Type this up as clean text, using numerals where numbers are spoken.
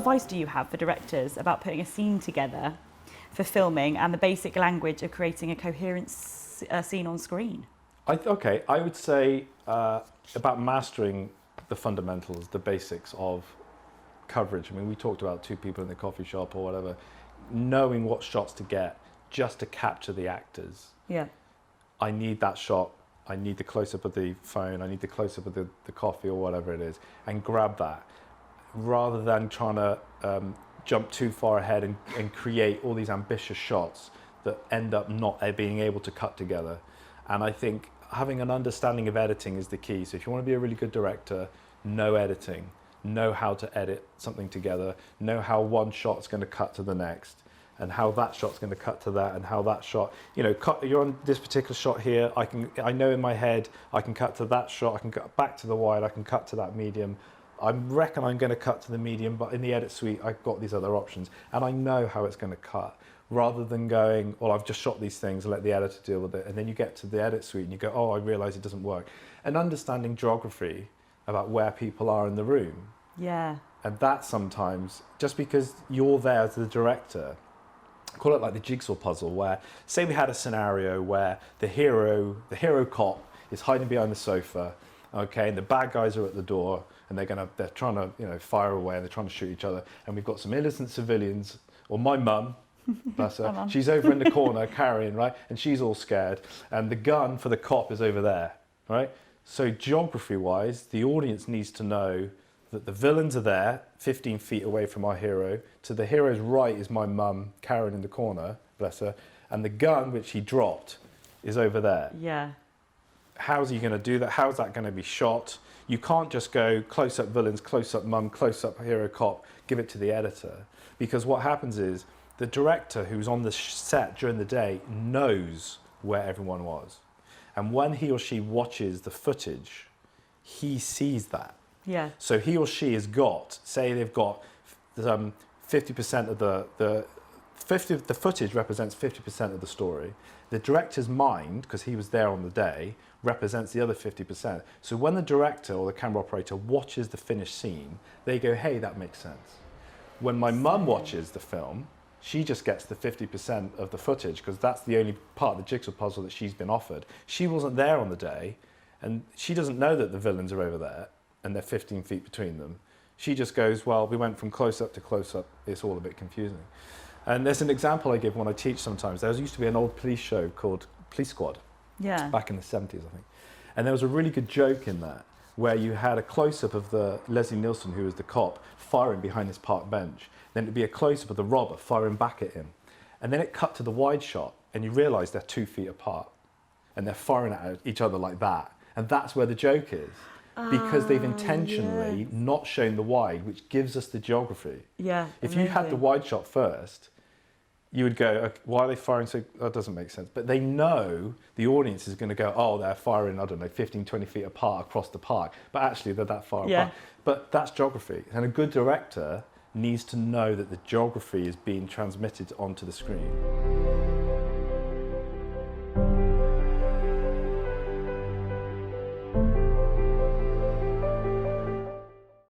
advice do you have for directors about putting a scene together for filming and the basic language of creating a coherent scene on screen? I would say about mastering the fundamentals, the basics of coverage. I mean, we talked about two people in the coffee shop or whatever, knowing what shots to get just to capture the actors. Yeah. I need that shot, I need the close-up of the phone, I need the close-up of the coffee or whatever it is, and grab that, rather than trying to jump too far ahead and create all these ambitious shots that end up not being able to cut together. And I think having an understanding of editing is the key. So if you want to be a really good director, know editing, know how to edit something together, know how one shot's going to cut to the next, and how that shot's going to cut to that, and how that shot, you know, you're on this particular shot here, I know in my head I can cut to that shot, I can cut back to the wide, I can cut to that medium. I reckon I'm going to cut to the medium, but in the edit suite I've got these other options, and I know how it's going to cut, rather than going, well, I've just shot these things, let the editor deal with it, and then you get to the edit suite and you go, oh, I realise it doesn't work. And understanding geography about where people are in the room. Yeah. And that sometimes, just because you're there as the director, call it like the jigsaw puzzle, where, say we had a scenario where the hero cop is hiding behind the sofa, okay, and the bad guys are at the door, and they're trying to, you know, fire away, and they're trying to shoot each other, and we've got some innocent civilians, or my mum, bless her, she's over in the corner carrying, right, and she's all scared, and the gun for the cop is over there, right? So geography-wise, the audience needs to know that the villains are there, 15 feet away from our hero. To the hero's right is my mum, Karen, in the corner, bless her, and the gun, which he dropped, is over there. Yeah. How's he going to do that? How's that going to be shot? You can't just go close-up villains, close-up mum, close-up hero cop, give it to the editor. Because what happens is, the director who's on the set during the day knows where everyone was. And when he or she watches the footage, he sees that. Yeah. So he or she has got, say they've got 50% of the footage represents 50% of the story. The director's mind, because he was there on the day, represents the other 50%. So when the director or the camera operator watches the finished scene, they go, hey, that makes sense. When my mum watches the film, she just gets the 50% of the footage, because that's the only part of the jigsaw puzzle that she's been offered. She wasn't there on the day, and she doesn't know that the villains are over there, and they're 15 feet between them. She just goes, well, we went from close-up to close-up, it's all a bit confusing. And there's an example I give when I teach sometimes. There used to be an old police show called Police Squad, back in the 70s, I think. And there was a really good joke in that, where you had a close-up of the Leslie Nielsen, who was the cop, firing behind his park bench. Then it'd be a close-up of the robber firing back at him. And then it cut to the wide shot, and you realise they're 2 feet apart. And they're firing at each other like that. And that's where the joke is. Because they've intentionally not shown the wide, which gives us the geography. Yeah. If you had the wide shot first, you would go, why are they firing so, that doesn't make sense. But they know the audience is going to go, oh, they're firing, I don't know, 15, 20 feet apart across the park. But actually, they're that far apart. But that's geography. And a good director needs to know that the geography is being transmitted onto the screen.